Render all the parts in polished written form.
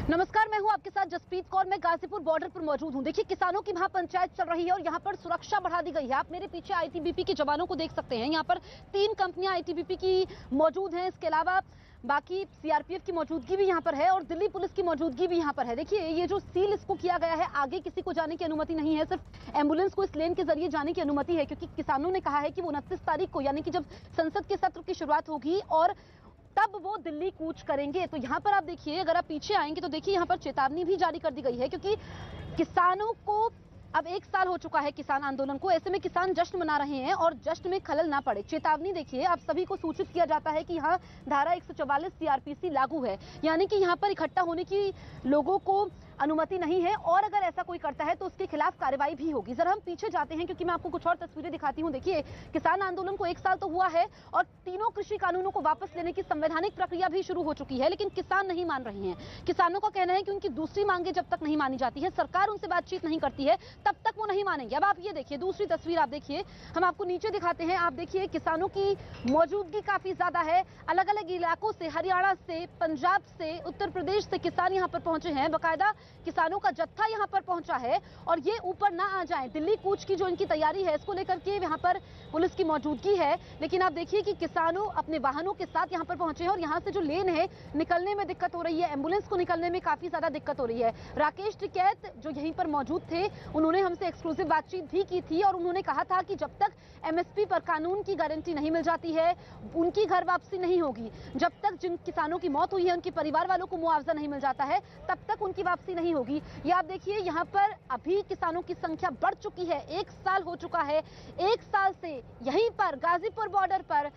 नमस्कार, मैं हूं आपके साथ जसप्रीत कौर। मैं गाजीपुर बॉर्डर पर मौजूद हूं। देखिए, किसानों की महापंचायत चल रही है और यहां पर सुरक्षा बढ़ा दी गई है। आप मेरे पीछे आईटीबीपी के जवानों को देख सकते हैं। यहां पर 3 कंपनियां आईटीबीपी की मौजूद हैं। इसके अलावा बाकी सीआरपीएफ की मौजूदगी भी यहां पर है और दिल्ली पुलिस की मौजूदगी भी यहां पर है। देखिए, ये जो सील इसको किया गया है, आगे किसी को जाने की अनुमति नहीं है, सिर्फ एम्बुलेंस को इस लेन के जरिए जाने की अनुमति है, क्योंकि किसानों ने कहा है कि वो 29 तारीख को, यानी कि जब संसद के सत्र की शुरुआत होगी और तब वो दिल्ली कूच करेंगे। तो यहाँ पर आप देखिए, अगर आप पीछे आएंगे तो देखिए यहाँ पर चेतावनी भी जारी कर दी गई है, क्योंकि किसानों को अब 1 साल हो चुका है किसान आंदोलन को। ऐसे में किसान जश्न मना रहे हैं और जश्न में खलल ना पड़े। चेतावनी देखिए, आप सभी को सूचित किया जाता है कि यहाँ धारा 144 सीआरपीसी लागू है, यानी कि यहाँ पर इकट्ठा होने की लोगों को अनुमति नहीं है और अगर ऐसा कोई करता है तो उसके खिलाफ कार्रवाई भी होगी। जरा हम पीछे जाते हैं, क्योंकि मैं आपको कुछ और तस्वीरें दिखाती हूँ। देखिए, किसान आंदोलन को 1 साल तो हुआ है और तीनों कृषि कानूनों को वापस लेने की संवैधानिक प्रक्रिया भी शुरू हो चुकी है, लेकिन किसान नहीं मान रहे हैं। किसानों का कहना है कि उनकी दूसरी मांगे जब तक नहीं मानी जाती है, सरकार उनसे बातचीत नहीं करती है, तब तक वो नहीं मानेंगे। अब आप ये देखिए, दूसरी तस्वीर आप देखिए, हम आपको नीचे दिखाते हैं। आप देखिए, किसानों की मौजूदगी काफी ज्यादा है। अलग अलग इलाकों से, हरियाणा से, पंजाब से, उत्तर प्रदेश से किसान यहाँ पर पहुंचे हैं। बाकायदा किसानों का जत्था यहाँ पर पहुंचा है और ये ऊपर ना आ जाए, दिल्ली कूच की जो इनकी तैयारी है, इसको लेकर के यहाँ पर पुलिस की मौजूदगी है। लेकिन आप देखिए कि किसानों अपने वाहनों के साथ यहाँ पर पहुंचे हैं और यहाँ से जो लेन है, निकलने में दिक्कत हो रही है, एम्बुलेंस को निकलने में काफी ज्यादा दिक्कत हो रही है। राकेश टिकैत जो यहीं पर मौजूद थे, उन्होंने हमसे एक्सक्लूसिव बातचीत भी की थी और उन्होंने कहा था कि जब तक एमएसपी पर कानून की गारंटी नहीं मिल जाती है, उनकी घर वापसी नहीं होगी। जब तक जिन किसानों की मौत हुई है, उनके परिवार वालों को मुआवजा नहीं मिल जाता है, तब तक उनकी वापसी नहीं होगी। ये आप देखिए, यहाँ पर अभी किसानों की संख्या बढ़ चुकी है। 1 साल हो चुका है। 1 साल से यहीं पर गाजीपुर बॉर्डर पर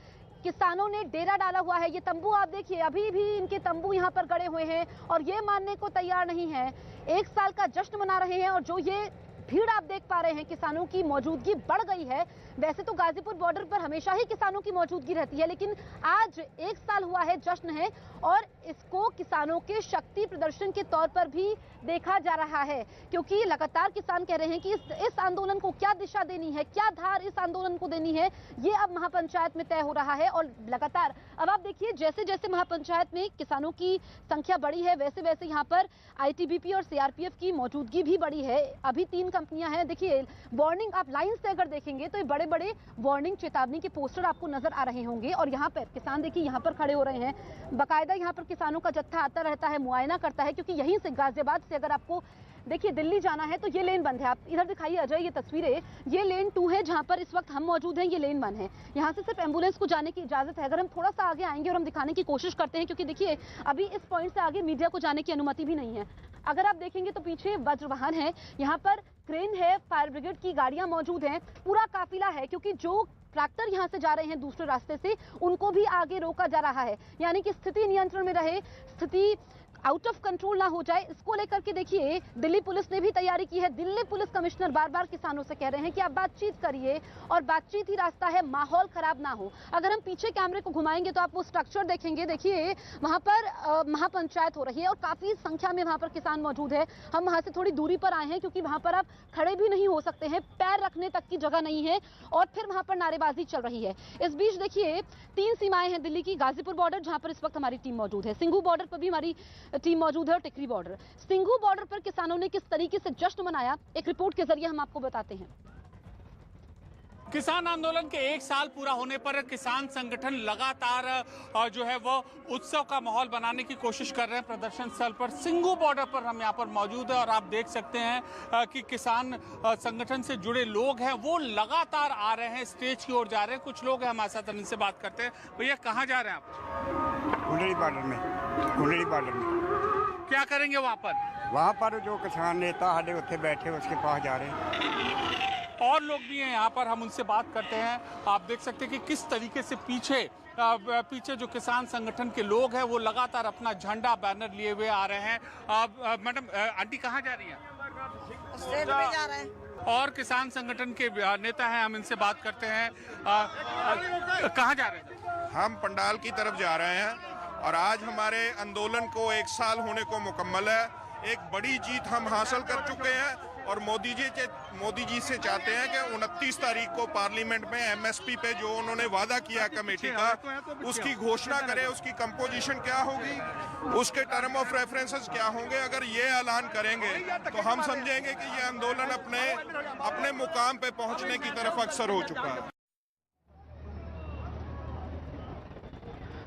किसानों ने डेरा डाला हुआ है। ये तंबू आप देखिए, अभी भी इनके तंबू यहाँ पर गड़े हुए हैं और ये मानने को तैयार नहीं है। 1 साल का जश्न मना रहे हैं और जो ये भीड़ आप देख पा रहे हैं, किसानों की मौजूदगी बढ़ गई है। वैसे तो गाजीपुर बॉर्डर पर हमेशा ही किसानों की मौजूदगी रहती है, लेकिन आज 1 साल हुआ है, जश्न है और इसको किसानों के शक्ति प्रदर्शन के तौर पर भी देखा जा रहा है, क्योंकि लगातार किसान कह रहे हैं कि इस आंदोलन को क्या दिशा देनी है, क्या धार इस आंदोलन को देनी है, ये अब महापंचायत में तय हो रहा है। और लगातार अब आप देखिए, जैसे जैसे महापंचायत में किसानों की संख्या बढ़ी है, वैसे वैसे यहाँ पर आईटीबीपी और सीआरपीएफ की मौजूदगी भी बढ़ी है। अभी 3 कंपनियां हैं। देखिए, वार्निंग आप लाइन से अगर देखेंगे तो ये बड़े बड़े वार्निंग, चेतावनी के पोस्टर आपको नजर आ रहे होंगे और यहाँ पर किसान देखिए यहाँ पर खड़े हो रहे हैं। बाकायदा यहाँ पर किसानों का जत्था आता रहता है, मुआयना करता है, क्योंकि यहीं से गाजियाबाद से अगर आपको देखिए दिल्ली जाना है तो ये लेन बंद है। आप इधर दिखाइए अजय, ये तस्वीरें, ये लेन 2 है जहां पर इस वक्त हम मौजूद हैं, ये लेन 1 है। यहां से सिर्फ एम्बुलेंस को जाने की इजाजत है। अगर हम थोड़ा सा आगे आएंगे और हम दिखाने की कोशिश करते हैं, क्योंकि देखिए अभी इस पॉइंट से आगे मीडिया को जाने की अनुमति भी नहीं है। अगर आप देखेंगे तो पीछे वज्र वाहन है, यहाँ पर क्रेन है, फायर ब्रिगेड की गाड़ियां मौजूद हैं, पूरा काफिला है, क्योंकि जो ट्रैक्टर यहां से जा रहे हैं दूसरे रास्ते से, उनको भी आगे रोका जा रहा है, यानी कि स्थिति नियंत्रण में रहे, स्थिति आउट ऑफ कंट्रोल ना हो जाए, इसको लेकर के देखिए दिल्ली पुलिस ने भी तैयारी की है। दिल्ली पुलिस कमिश्नर बार बार किसानों से कह रहे हैं कि आप बातचीत करिए और बातचीत ही रास्ता है, माहौल खराब ना हो। अगर हम पीछे कैमरे को घुमाएंगे तो आप वो स्ट्रक्चर देखेंगे। देखिए, वहां पर महापंचायत हो रही है और काफी संख्या में वहां पर किसान मौजूद है। हम वहां से थोड़ी दूरी पर आए हैं, क्योंकि वहां पर आप खड़े भी नहीं हो सकते हैं, पैर रखने तक की जगह नहीं है और फिर वहां पर नारेबाजी चल रही है। इस बीच देखिए, 3 सीमाएं हैं दिल्ली की। गाजीपुर बॉर्डर, जहां पर इस वक्त हमारी टीम मौजूद है, सिंघू बॉर्डर पर भी हमारी टीम मौजूद है और टिकरी बॉर्डर। सिंघू बॉर्डर पर किसानों ने किस तरीके से जश्न मनाया, एक रिपोर्ट के जरिए हम आपको बताते हैं। किसान आंदोलन के 1 साल पूरा होने पर किसान संगठन लगातार जो है वो उत्सव का माहौल बनाने की कोशिश कर रहे हैं। प्रदर्शन स्थल पर सिंघू बॉर्डर पर हम यहाँ पर मौजूद है और आप देख सकते हैं कि किसान संगठन से जुड़े लोग हैं, वो लगातार आ रहे हैं, स्टेज की ओर जा रहे हैं। कुछ लोग हैं हमारे साथ, इनसे बात करते हैं। भैया, कहाँ जा रहे हैं आप? कुंडली बॉर्डर में। कुंडली बॉर्डर में क्या करेंगे वहाँ पर? वहाँ पर जो किसान नेता हमारे उत्थे बैठे उसके पास जा रहे हैं। और लोग भी हैं यहाँ पर, हम उनसे बात करते हैं। आप देख सकते हैं कि किस तरीके से पीछे जो किसान संगठन के लोग हैं वो लगातार अपना झंडा, बैनर लिए हुए आ रहे हैं। मैडम, आंटी कहाँ जा रही हैं? स्टेज पे जा रहे हैं। और किसान संगठन के नेता हैं, हम इनसे बात करते हैं। कहाँ जा रहे हैं? हम पंडाल की तरफ जा रहे हैं और आज हमारे आंदोलन को 1 साल होने को मुकम्मल है। एक बड़ी जीत हम हासिल कर चुके हैं। और मोदी जी से चाहते हैं कि 29 तारीख को पार्लियामेंट में एमएसपी पे जो उन्होंने वादा किया कमेटी का, उसकी घोषणा करें, उसकी कंपोजिशन क्या होगी, उसके टर्म ऑफ रेफरेंसेस क्या होंगे। अगर ये ऐलान करेंगे तो हम समझेंगे कि ये आंदोलन अपने मुकाम पे पहुंचने की तरफ अग्रसर हो चुका है।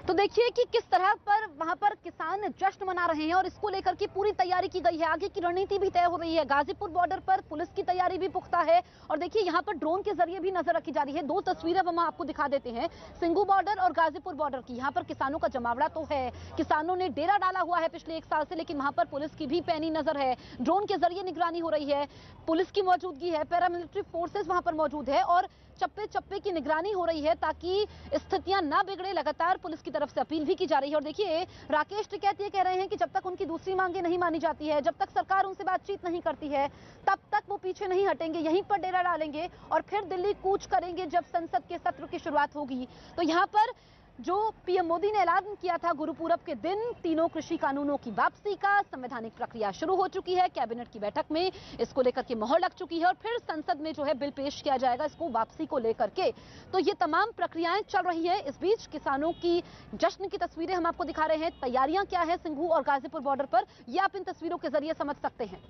तो देखिए कि किस तरह पर वहां पर किसान जश्न मना रहे हैं और इसको लेकर के पूरी तैयारी की गई है। आगे की रणनीति भी तय हो रही है। गाजीपुर बॉर्डर पर पुलिस की तैयारी भी पुख्ता है और देखिए यहां पर ड्रोन के जरिए भी नजर रखी जा रही है। दो तस्वीरें हम आपको दिखा देते हैं, सिंगू बॉर्डर और गाजीपुर बॉर्डर की। यहाँ पर किसानों का जमावड़ा तो है, किसानों ने डेरा डाला हुआ है पिछले 1 साल से, लेकिन वहां पर पुलिस की भी पैनी नजर है। ड्रोन के जरिए निगरानी हो रही है, पुलिस की मौजूदगी है, पैरामिलिट्री फोर्सेस वहां पर मौजूद है और चप्पे चप्पे की निगरानी हो रही है ताकि स्थितियां ना बिगड़े। लगातार पुलिस की तरफ से अपील भी की जा रही है और देखिए राकेश टिकैत ये कह रहे हैं कि जब तक उनकी दूसरी मांगे नहीं मानी जाती है, जब तक सरकार उनसे बातचीत नहीं करती है, तब तक वो पीछे नहीं हटेंगे, यहीं पर डेरा डालेंगे और फिर दिल्ली कूच करेंगे जब संसद के सत्र की शुरुआत होगी। तो यहाँ पर जो पीएम मोदी ने ऐलान किया था गुरुपूरब के दिन तीनों कृषि कानूनों की वापसी का, संवैधानिक प्रक्रिया शुरू हो चुकी है। कैबिनेट की बैठक में इसको लेकर के मोहर लग चुकी है और फिर संसद में जो है बिल पेश किया जाएगा इसको वापसी को लेकर के। तो ये तमाम प्रक्रियाएं चल रही है। इस बीच किसानों की जश्न की तस्वीरें हम आपको दिखा रहे हैं। तैयारियां क्या है सिंघू और गाजीपुर बॉर्डर पर, ये आप इन तस्वीरों के जरिए समझ सकते हैं।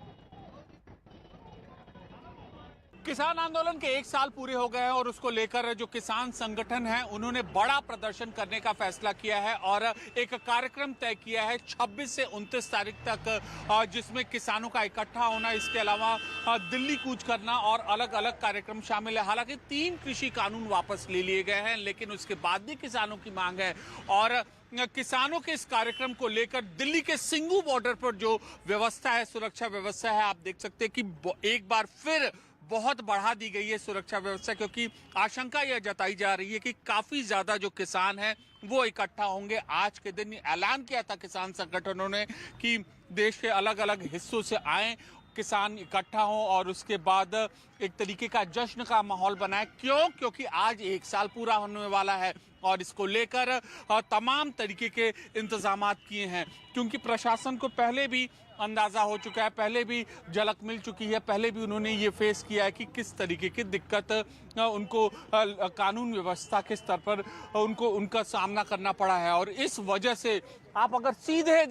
किसान आंदोलन के 1 साल पूरे हो गए हैं और उसको लेकर जो किसान संगठन है उन्होंने बड़ा प्रदर्शन करने का फैसला किया है और एक कार्यक्रम तय किया है 26 से 29 तारीख तक, जिसमें किसानों का इकट्ठा होना, इसके अलावा दिल्ली कूच करना और अलग अलग कार्यक्रम शामिल है। हालांकि 3 कृषि कानून वापस ले लिए गए हैं, लेकिन उसके बाद भी किसानों की मांग है और किसानों के इस कार्यक्रम को लेकर दिल्ली के सिंघू बॉर्डर पर जो व्यवस्था है, सुरक्षा व्यवस्था है, आप देख सकते हैं कि एक बार फिर बहुत बढ़ा दी गई है सुरक्षा व्यवस्था, क्योंकि आशंका यह जताई जा रही है कि काफी ज्यादा जो किसान हैं वो इकट्ठा होंगे। आज के दिन ऐलान किया था किसान संगठनों ने कि देश के अलग अलग हिस्सों से आए किसान इकट्ठा हों और उसके बाद एक तरीके का जश्न का माहौल बनाए। क्योंकि आज 1 साल पूरा होने वाला है और इसको लेकर तमाम तरीके के इंतजामात किए हैं, क्योंकि प्रशासन को पहले भी अंदाजा हो चुका है, पहले भी झलक मिल चुकी है, पहले भी उन्होंने ये फेस किया है कि किस तरीके की दिक्कत उनको कानून व्यवस्था के स्तर पर उनका सामना करना पड़ा है। और इस वजह से आप अगर सीधे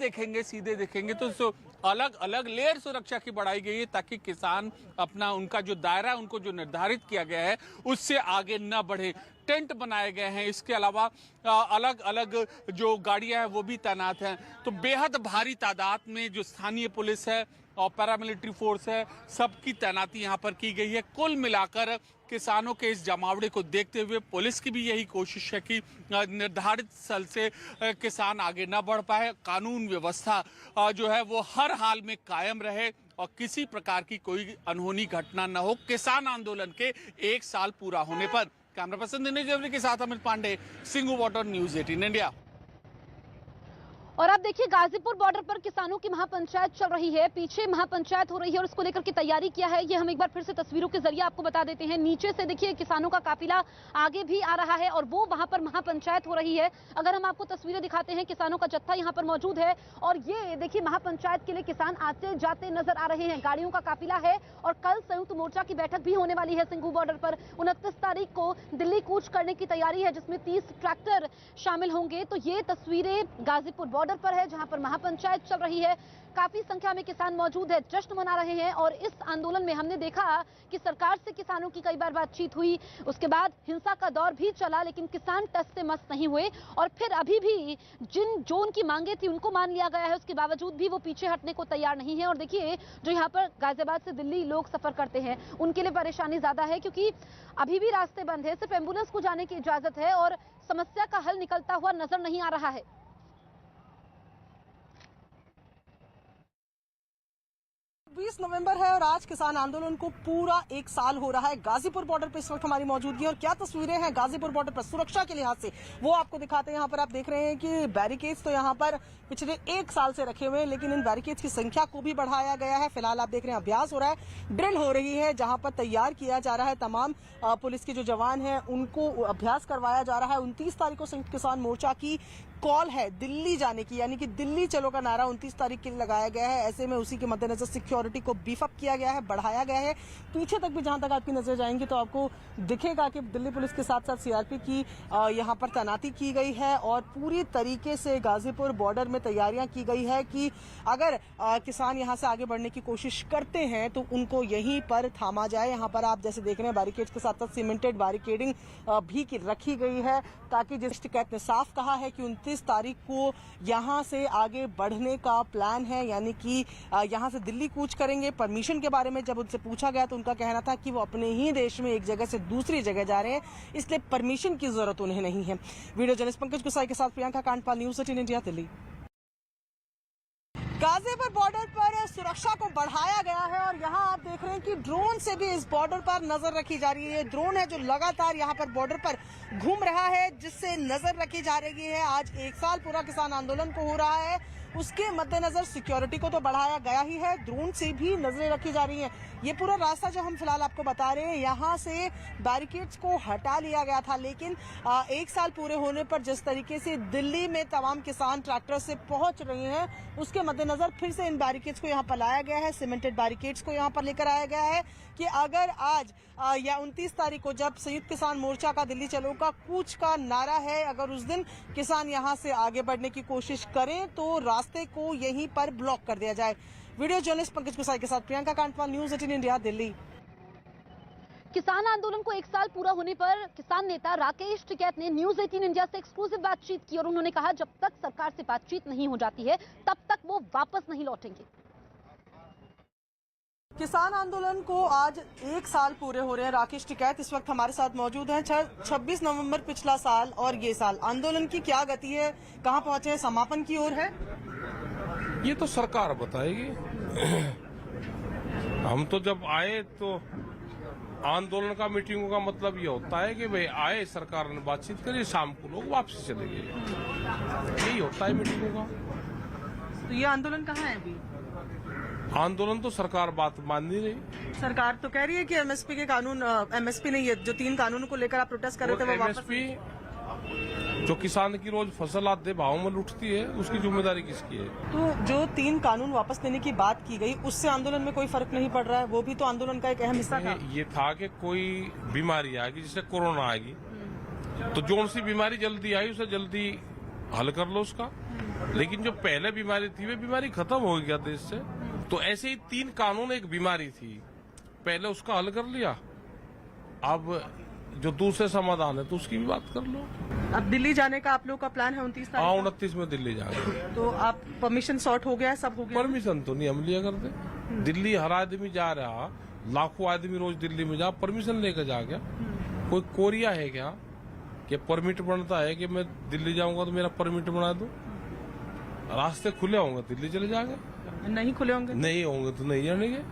देखेंगे तो अलग अलग लेयर सुरक्षा की बढ़ाई गई है ताकि किसान अपना उनका जो दायरा उनको जो निर्धारित किया गया है उससे आगे न बढ़े। टेंट बनाए गए हैं, इसके अलावा अलग अलग जो गाड़ियां हैं वो भी तैनात हैं। तो बेहद भारी तादाद में जो स्थानीय पुलिस है और पैरामिलिट्री फोर्स है, सबकी तैनाती यहाँ पर की गई है। कुल मिलाकर किसानों के इस जमावड़े को देखते हुए पुलिस की भी यही कोशिश है कि निर्धारित स्थल से किसान आगे न बढ़ पाए, कानून व्यवस्था जो है वो हर हाल में कायम रहे और किसी प्रकार की कोई अनहोनी घटना न हो किसान आंदोलन के 1 साल पूरा होने पर। कैमरा पर्सन दिनेश देवरी के साथ Amit Pandey, Singhu border, news 18 India. और अब देखिए गाजीपुर बॉर्डर पर किसानों की महापंचायत चल रही है, पीछे महापंचायत हो रही है और इसको लेकर के तैयारी किया है ये हम एक बार फिर से तस्वीरों के जरिए आपको बता देते हैं। नीचे से देखिए किसानों का काफिला आगे भी आ रहा है और वो वहां पर महापंचायत हो रही है। अगर हम आपको तस्वीरें दिखाते हैं, किसानों का जत्था यहाँ पर मौजूद है और ये देखिए महापंचायत के लिए किसान आते जाते नजर आ रहे हैं, गाड़ियों का काफिला है। और कल संयुक्त मोर्चा की बैठक भी होने वाली है सिंघू बॉर्डर पर। 29 तारीख को दिल्ली कूच करने की तैयारी है जिसमें 30 ट्रैक्टर शामिल होंगे। तो ये तस्वीरें गाजीपुर बॉर्डर पर है जहां पर महापंचायत चल रही है, काफी संख्या में किसान मौजूद है, जश्न मना रहे हैं। और इस आंदोलन में हमने देखा कि सरकार से किसानों की कई बार बातचीत हुई, उसके बाद हिंसा का दौर भी चला, लेकिन किसान टस से मस नहीं हुए और फिर अभी भी जो उनकी मांगे थी उनको मान लिया गया है, उसके बावजूद भी वो पीछे हटने को तैयार नहीं है। और देखिए जो यहाँ पर गाजियाबाद से दिल्ली लोग सफर करते हैं उनके लिए परेशानी ज्यादा है, क्योंकि अभी भी रास्ते बंद है, सिर्फ एम्बुलेंस को जाने की इजाजत है और समस्या का हल निकलता हुआ नजर नहीं आ रहा है। 20 नवंबर है और आज किसान आंदोलन को पूरा 1 साल हो रहा है। गाजीपुर बॉर्डर पर इस वक्त हमारी मौजूदगी है और क्या तस्वीरें हैं गाजीपुर बॉर्डर पर सुरक्षा के लिहाज से वो आपको दिखाते हैं। यहाँ पर आप देख रहे हैं कि बैरिकेड्स तो यहाँ पर पिछले 1 साल से रखे हुए हैं, लेकिन इन बैरिकेड्स की संख्या को भी बढ़ाया गया है। फिलहाल आप देख रहे हैं अभ्यास हो रहा है, ड्रिल हो रही है, जहाँ पर तैयार किया जा रहा है तमाम पुलिस के जो जवान हैं उनको अभ्यास करवाया जा रहा है। 29 तारीख को संयुक्त किसान मोर्चा की कॉल है दिल्ली जाने की, यानी कि दिल्ली चलो का नारा 29 तारीख के लिए लगाया गया है। ऐसे में उसी के मद्देनजर सिक्योरिटी को बीफ अप किया गया है, बढ़ाया गया है। पीछे तक भी जहां तक आपकी नजर जाएंगी तो आपको दिखेगा कि दिल्ली पुलिस के साथ साथ सीआरपी की यहां पर तैनाती की गई है और पूरी तरीके से गाजीपुर बॉर्डर में तैयारियां की गई है कि अगर किसान यहां से आगे बढ़ने की कोशिश करते हैं तो उनको यहीं पर थामा जाए। यहाँ पर आप जैसे देख रहे हैं बैरिकेड्स के साथ साथ सीमेंटेड बैरिकेडिंग भी रखी गई है, ताकि जिस टिकैत ने साफ कहा है कि 29 तारीख को यहां से आगे बढ़ने का प्लान है, यानी कि यहां से दिल्ली कूच करेंगे। परमिशन के बारे में जब उनसे पूछा गया तो उनका कहना था कि वो अपने ही देश में एक जगह से दूसरी जगह जा रहे हैं, इसलिए परमिशन की जरूरत उन्हें नहीं है। वीडियो जर्नलिस्ट पंकज गुसाई के साथ Priyanka Kandpal, news 18 India, Delhi. Ghazipur border पर सुरक्षा को बढ़ाया गया है और यहाँ आप देख रहे हैं कि ड्रोन से भी इस बॉर्डर पर नजर रखी जा रही है। ड्रोन है जो लगातार यहाँ पर बॉर्डर पर घूम रहा है, जिससे नजर रखी जा रही है। आज 1 साल पूरा किसान आंदोलन को हो रहा है, उसके मद्देनजर सिक्योरिटी को तो बढ़ाया गया ही है, ड्रोन से भी नजरें रखी जा रही हैं। ये पूरा रास्ता जो हम फिलहाल आपको बता रहे हैं, यहाँ से बैरिकेड्स को हटा लिया गया था, लेकिन 1 साल पूरे होने पर जिस तरीके से दिल्ली में तमाम किसान ट्रैक्टर से पहुंच रहे हैं, उसके मद्देनजर फिर से इन बैरिकेड्स को यहाँ पर लाया गया है, सीमेंटेड बैरिकेड्स को यहाँ पर लेकर आया गया है कि अगर आज या 29 तारीख को जब संयुक्त किसान मोर्चा का दिल्ली चलो का कूच का नारा है, अगर उस दिन किसान यहाँ से आगे बढ़ने की कोशिश करें तो रास्ते को यहीं पर ब्लॉक कर दिया जाए। वीडियो जर्नलिस्ट पंकज गुसाई के साथ प्रियंका कांडपाल, न्यूज़ 18 इंडिया, दिल्ली। किसान आंदोलन को 1 साल पूरा होने पर किसान नेता राकेश टिकैत ने न्यूज़ 18 इंडिया से एक्सक्लूसिव बातचीत की और उन्होंने कहा जब तक सरकार से बातचीत नहीं हो जाती है तब तक वो वापस नहीं लौटेंगे। किसान आंदोलन को आज 1 साल पूरे हो रहे हैं। राकेश टिकैत इस वक्त हमारे साथ मौजूद हैं। 26 नवंबर पिछला साल और ये साल आंदोलन की क्या गति है, कहां पहुंचे हैं, समापन की ओर है? ये तो सरकार बताएगी। हम तो जब आए तो आंदोलन का मीटिंगों का मतलब ये होता है कि भाई आए, सरकार ने बातचीत करी, शाम को लोग वापस चले गए, यही होता है मीटिंगों का। तो ये आंदोलन कहाँ है अभी? आंदोलन तो सरकार बात मान नहीं रही। सरकार तो कह रही है कि एमएसपी के कानून, एमएसपी नहीं है जो 3 कानूनों को लेकर आप प्रोटेस्ट कर रहे थे वो वापस। एमएसपी जो किसान की रोज फसल आधे भाव में लुटती है, उसकी जिम्मेदारी किसकी है? तो जो 3 कानून वापस लेने की बात की गई, उससे आंदोलन में कोई फर्क नहीं पड़ रहा है? वो भी तो आंदोलन का एक अहम हिस्सा था। ये था कि कोई बीमारी आएगी, जैसे कोरोना आएगी, तो जो सी बीमारी जल्दी आई उसे जल्दी हल कर लो उसका। लेकिन जो पहले बीमारी थी वे बीमारी खत्म हो गया देश से। तो ऐसे ही 3 कानून एक बीमारी थी, पहले उसका हल कर लिया, अब जो दूसरे समाधान है तो उसकी भी बात कर लो। अब दिल्ली जाने का आप लोग का प्लान है 29 तारीख? हाँ, 29 में दिल्ली जाएंगे। तो आप परमिशन सॉर्ट हो गया है, सब हो गया? परमिशन तो नहीं हम लिया करते। दिल्ली हर आदमी जा रहा, लाखों आदमी रोज दिल्ली में जा, परमिशन लेकर जा गया। कोई कोरिया है क्या कि परमिट बनता है कि मैं दिल्ली जाऊंगा तो मेरा परमिट बना दो? रास्ते खुले होंगे दिल्ली चले जाएंगे, नहीं खुले होंगे नहीं होंगे तो नहीं जानेंगे।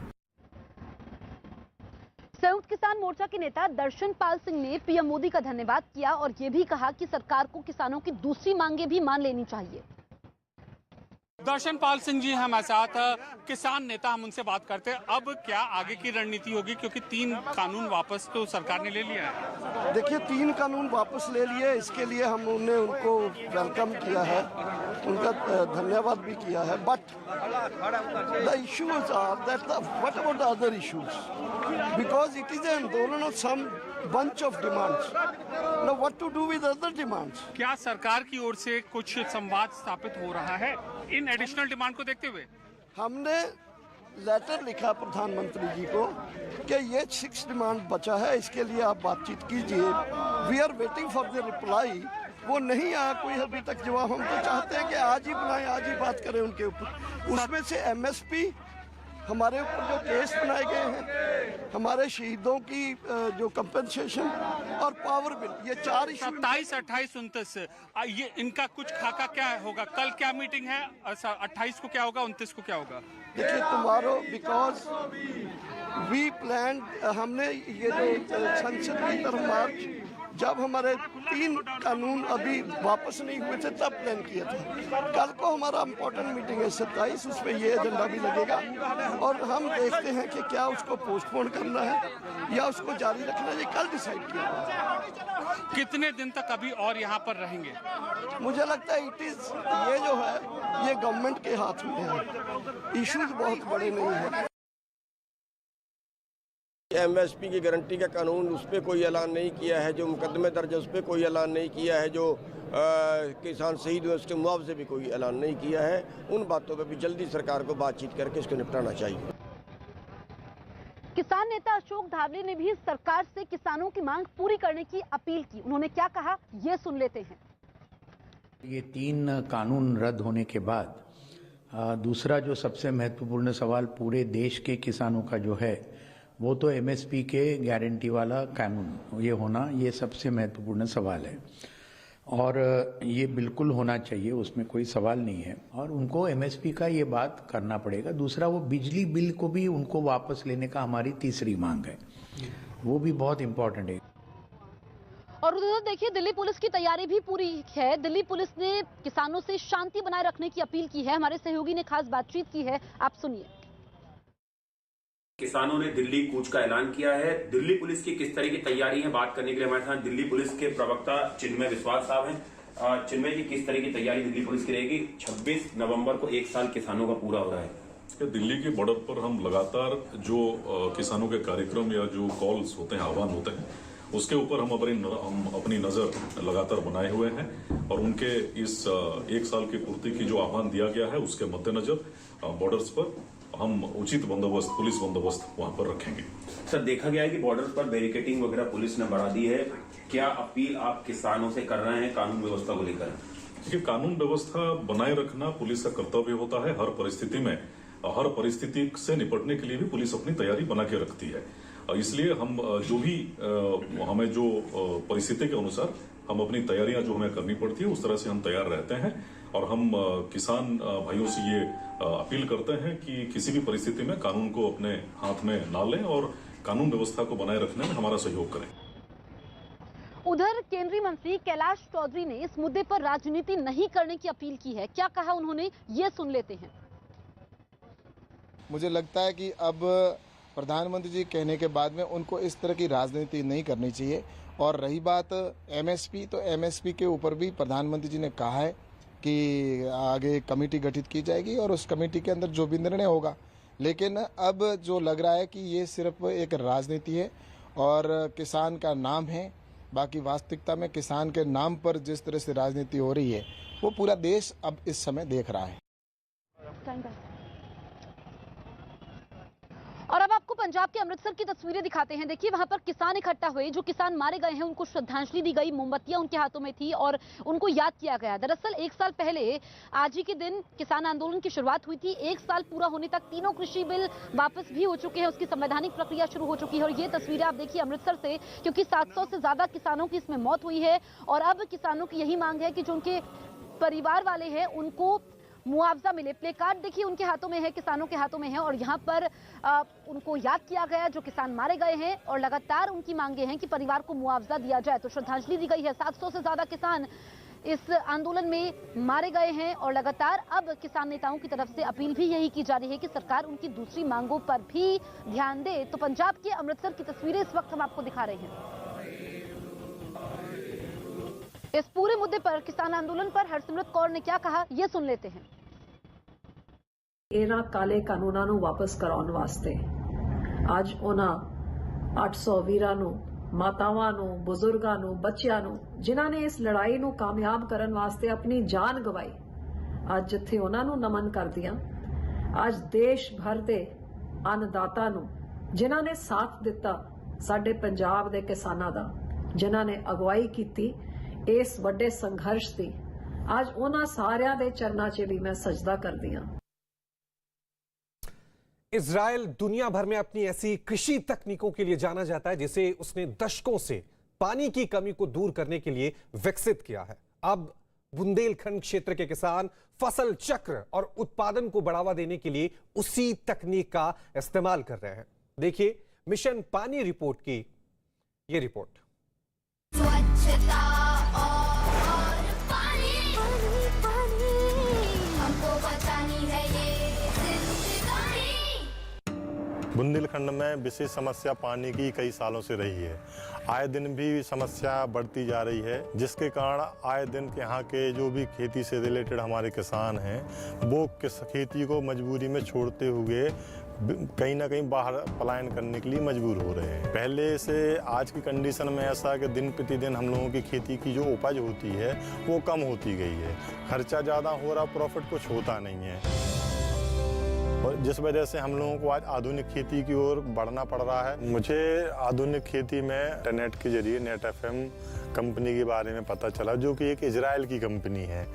संयुक्त किसान मोर्चा के नेता दर्शन पाल सिंह ने पीएम मोदी का धन्यवाद किया और ये भी कहा कि सरकार को किसानों की दूसरी मांगे भी मान लेनी चाहिए। दर्शन पाल सिंह जी हमारे साथ, किसान नेता, हम उनसे बात करते हैं अब क्या आगे की रणनीति होगी, क्योंकि 3 कानून वापस तो सरकार ने ले लिया है। देखिए 3 कानून वापस ले लिए, इसके लिए हमने उनको वेलकम किया है, उनका धन्यवाद भी किया है। But the issues are that what about the other issues, because it is an आंदोलन of some bunch of demands. Now what to do with other demands? क्या सरकार की ओर से कुछ संवाद स्थापित हो रहा है इन एडिशनल डिमांड को देखते हुए? हमने लेटर लिखा प्रधानमंत्री जी को कि ये 6 डिमांड बचा है, इसके लिए आप बातचीत कीजिए। We are waiting for the reply. वो नहीं आया कोई अभी तक जवाब। हम तो चाहते हैं कि आज ही बुलाएं, आज ही बात करें उनके ऊपर। उसमें से एमएसपी, हमारे ऊपर जो केस बनाए गए हैं, हमारे शहीदों की जो कंपनसेशन और पावर बिल, ये 4 इशू। 27, 28, 29 ये इनका कुछ खाका क्या होगा? कल क्या मीटिंग है? 28 को क्या होगा, 29 को क्या होगा? देखिए टुमारो, बिकॉज वी प्लान, हमने ये जो संसद की तरफ मार्च जब हमारे 3 कानून अभी वापस नहीं हुए थे तब प्लान किया था। कल को हमारा इम्पोर्टेंट मीटिंग है 27, उस पर ये एजेंडा भी लगेगा और हम देखते हैं कि क्या उसको पोस्टपोन करना है या उसको जारी रखना है, ये कल डिसाइड किया जाएगा। कितने दिन तक अभी और यहाँ पर रहेंगे? मुझे लगता है ये जो है ये गवर्नमेंट के हाथ में है, इश्यूज बहुत बड़े नहीं हैं। एमएसपी की गारंटी का कानून, उस पर कोई ऐलान नहीं किया है। जो मुकदमे दर्ज है उस पर कोई ऐलान नहीं किया है। जो किसान शहीद हुए उसके मुआवजे भी कोई ऐलान नहीं किया है। उन बातों पर भी जल्दी सरकार को बातचीत करके इसको निपटाना चाहिए। किसान नेता अशोक धावले ने भी सरकार से किसानों की मांग पूरी करने की अपील की। उन्होंने क्या कहा, ये सुन लेते हैं। ये 3 कानून रद्द होने के बाद दूसरा जो सबसे महत्वपूर्ण सवाल पूरे देश के किसानों का जो है वो तो एमएसपी के गारंटी वाला कानून ये होना, ये सबसे महत्वपूर्ण सवाल है और ये बिल्कुल होना चाहिए, उसमें कोई सवाल नहीं है और उनको एमएसपी का ये बात करना पड़ेगा। दूसरा वो बिजली बिल को भी उनको वापस लेने का हमारी तीसरी मांग है, वो भी बहुत इम्पोर्टेंट है। और उधर देखिए दिल्ली पुलिस की तैयारी भी पूरी है। दिल्ली पुलिस ने किसानों से शांति बनाए रखने की अपील की है। हमारे सहयोगी ने खास बातचीत की है, आप सुनिए। किसानों ने दिल्ली कूच का ऐलान किया है। दिल्ली पुलिस की किस तरह की तैयारी है, बात करने के लिए हमारे साथ दिल्ली पुलिस के प्रवक्ता चिन्मय विश्वास साहब हैं। चिन्मय जी, किस तरह की तैयारी दिल्ली पुलिस की रहेगी? 26 नवंबर को 1 साल किसानों का पूरा हो रहा है। दिल्ली के बॉर्डर पर हम लगातार जो किसानों के कार्यक्रम या जो कॉल्स होते हैं, आह्वान होते हैं, उसके ऊपर हम अपनी नजर लगातार बनाए हुए हैं और उनके इस 1 साल की पूर्ति की जो आह्वान दिया गया है उसके मद्देनजर बॉर्डर्स पर हम उचित बंदोबस्त, पुलिस बंदोबस्त वहां पर रखेंगे। सर, देखा गया है कि बॉर्डर पर बैरिकेडिंग वगैरह पुलिस ने बढ़ा दी है। क्या अपील आप किसानों से कर रहे हैं कानून व्यवस्था को लेकर? देखिए, कानून व्यवस्था बनाए रखना पुलिस का कर्तव्य होता है। हर परिस्थिति में, हर परिस्थिति से निपटने के लिए भी पुलिस अपनी तैयारी बना के रखती है। इसलिए हम जो भी हमें जो परिस्थिति के अनुसार हम अपनी तैयारियां जो हमें करनी पड़ती है उस तरह से हम तैयार रहते हैं और हम किसान भाइयों से ये अपील करते हैं कि किसी भी परिस्थिति में कानून को अपने हाथ में ना लें और कानून व्यवस्था को बनाए रखने में हमारा सहयोग करें। उधर केंद्रीय मंत्री कैलाश चौधरी ने इस मुद्दे पर राजनीति नहीं करने की अपील की है। क्या कहा उन्होंने, ये सुन लेते हैं। मुझे लगता है कि अब प्रधानमंत्री जी कहने के बाद में उनको इस तरह की राजनीति नहीं करनी चाहिए। और रही बात एमएसपी, तो एमएसपी के ऊपर भी प्रधानमंत्री जी ने कहा है कि आगे कमेटी गठित की जाएगी और उस कमेटी के अंदर जो भी निर्णय होगा। लेकिन अब जो लग रहा है कि ये सिर्फ एक राजनीति है और किसान का नाम है, बाकी वास्तविकता में किसान के नाम पर जिस तरह से राजनीति हो रही है वो पूरा देश अब इस समय देख रहा है। और अब आपको पंजाब के अमृतसर की तस्वीरें दिखाते हैं। देखिए, वहां पर किसान इकट्ठा हुए, जो किसान मारे गए हैं उनको श्रद्धांजलि दी गई, मोमबत्तियां उनके हाथों में थी और उनको याद किया गया। दरअसल 1 साल पहले आज ही के दिन किसान आंदोलन की शुरुआत हुई थी। 1 साल पूरा होने तक तीनों कृषि बिल वापस भी हो चुके हैं, उसकी संवैधानिक प्रक्रिया शुरू हो चुकी है। और ये तस्वीरें आप देखिए अमृतसर से, क्योंकि 700 से ज्यादा किसानों की इसमें मौत हुई है और अब किसानों की यही मांग है कि जो उनके परिवार वाले हैं उनको मुआवजा मिले। प्ले कार्ड देखिए उनके हाथों में है, किसानों के हाथों में है और यहाँ पर उनको याद किया गया जो किसान मारे गए हैं और लगातार उनकी मांगे हैं कि परिवार को मुआवजा दिया जाए। तो श्रद्धांजलि दी गई है। 700 से ज्यादा किसान इस आंदोलन में मारे गए हैं और लगातार अब किसान नेताओं की तरफ से अपील भी यही की जा रही है कि सरकार उनकी दूसरी मांगों पर भी ध्यान दे। तो पंजाब के अमृतसर की तस्वीरें इस वक्त हम आपको दिखा रहे हैं। इस पूरे मुद्दे पर, किसान आंदोलन पर हरसिमरत कौर ने क्या कहा, ये सुन लेते हैं। ਇਹਨਾਂ ਕਾਲੇ ਕਾਨੂੰਨਾਂ ਨੂੰ ਵਾਪਸ ਕਰਾਉਣ ਵਾਸਤੇ ਅੱਜ ਉਹਨਾਂ 800 ਵੀਰਾਂ ਨੂੰ, ਮਾਤਾਵਾਂ ਨੂੰ, ਬਜ਼ੁਰਗਾਂ ਨੂੰ, ਬੱਚਿਆਂ ਨੂੰ ਜਿਨ੍ਹਾਂ ਨੇ ਇਸ ਲੜਾਈ ਨੂੰ ਕਾਮਯਾਬ ਕਰਨ ਵਾਸਤੇ ਆਪਣੀ ਜਾਨ ਗਵਾਈ, ਅੱਜ ਜਿੱਥੇ ਉਹਨਾਂ ਨੂੰ ਨਮਨ ਕਰਦੀਆਂ। ਅੱਜ ਦੇਸ਼ ਭਰ ਦੇ ਅੰਨਦਾਤਾ ਨੂੰ ਜਿਨ੍ਹਾਂ ਨੇ ਸਾਥ ਦਿੱਤਾ, ਸਾਡੇ ਪੰਜਾਬ ਦੇ ਕਿਸਾਨਾਂ ਦਾ ਜਿਨ੍ਹਾਂ ਨੇ ਅਗਵਾਈ ਕੀਤੀ ਇਸ ਵੱਡੇ ਸੰਘਰਸ਼ ਦੀ, ਅੱਜ ਉਹਨਾਂ ਸਾਰਿਆਂ ਦੇ ਚਰਨਾਂ 'ਚ ਵੀ ਮੈਂ ਸਜਦਾ ਕਰਦੀ ਹਾਂ। इजराइल दुनिया भर में अपनी ऐसी कृषि तकनीकों के लिए जाना जाता है जिसे उसने दशकों से पानी की कमी को दूर करने के लिए विकसित किया है। अब बुंदेलखंड क्षेत्र के किसान फसल चक्र और उत्पादन को बढ़ावा देने के लिए उसी तकनीक का इस्तेमाल कर रहे हैं। देखिए मिशन पानी रिपोर्ट की ये रिपोर्ट। स्वच्छता और पानी हमको बचानी है ये जिंदगानी। बुंदेलखंड में विशेष समस्या पानी की कई सालों से रही है। आए दिन भी समस्या बढ़ती जा रही है, जिसके कारण आए दिन यहाँ के जो भी खेती से रिलेटेड हमारे किसान हैं वो खेती को मजबूरी में छोड़ते हुए कहीं ना कहीं बाहर पलायन करने के लिए मजबूर हो रहे हैं। पहले से आज की कंडीशन में ऐसा है कि दिन प्रतिदिन हम लोगों की खेती की जो उपज होती है वो कम होती गई है, खर्चा ज़्यादा हो रहा, प्रॉफिट कुछ होता नहीं है, और जिस वजह से हम लोगों को आज आधुनिक खेती की ओर बढ़ना पड़ रहा है। मुझे आधुनिक खेती में इंटरनेट के जरिए नेट एफएम कंपनी के बारे में पता चला, जो कि एक इजराइल की कंपनी है।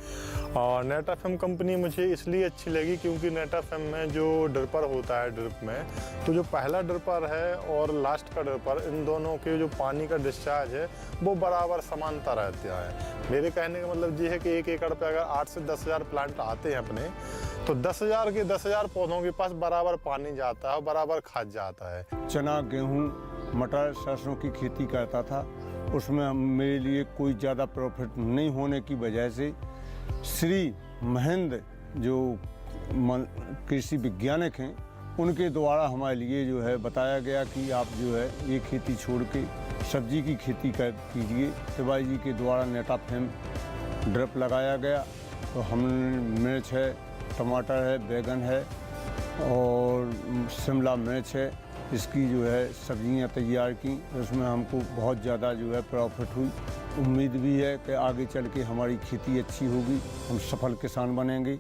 और नेट एफएम कंपनी मुझे इसलिए अच्छी लगी क्योंकि नेट एफएम में जो ड्रिपर होता है ड्रिप में, तो जो पहला ड्रिपर है और लास्ट का ड्रिपर, इन दोनों के जो पानी का डिस्चार्ज है वो बराबर समानता रहता है। मेरे कहने का मतलब ये है कि 1 एकड़ पे अगर 8 से 10,000 प्लांट आते हैं अपने, तो 10,000 के 10,000 पौधों के पास बराबर पानी जाता है, बराबर खाद जाता है। चना, गेहूँ, मटर, सरसों की खेती करता था, उसमें मेरे लिए कोई ज़्यादा प्रॉफिट नहीं होने की वजह से श्री महेंद्र जो कृषि वैज्ञानिक हैं उनके द्वारा हमारे लिए जो है बताया गया कि आप जो है ये खेती छोड़ के सब्जी की खेती कर कीजिए। तिवारी जी के द्वारा नेटाफेम ड्रिप लगाया गया, तो हमने मिर्च है, टमाटर है, बैगन है और शिमला मिर्च है, इसकी जो है सब्जियां तैयार की। उसमें हमको बहुत ज़्यादा जो है प्रॉफिट हुई। उम्मीद भी है कि आगे चल के हमारी खेती अच्छी होगी, हम सफल किसान बनेंगे।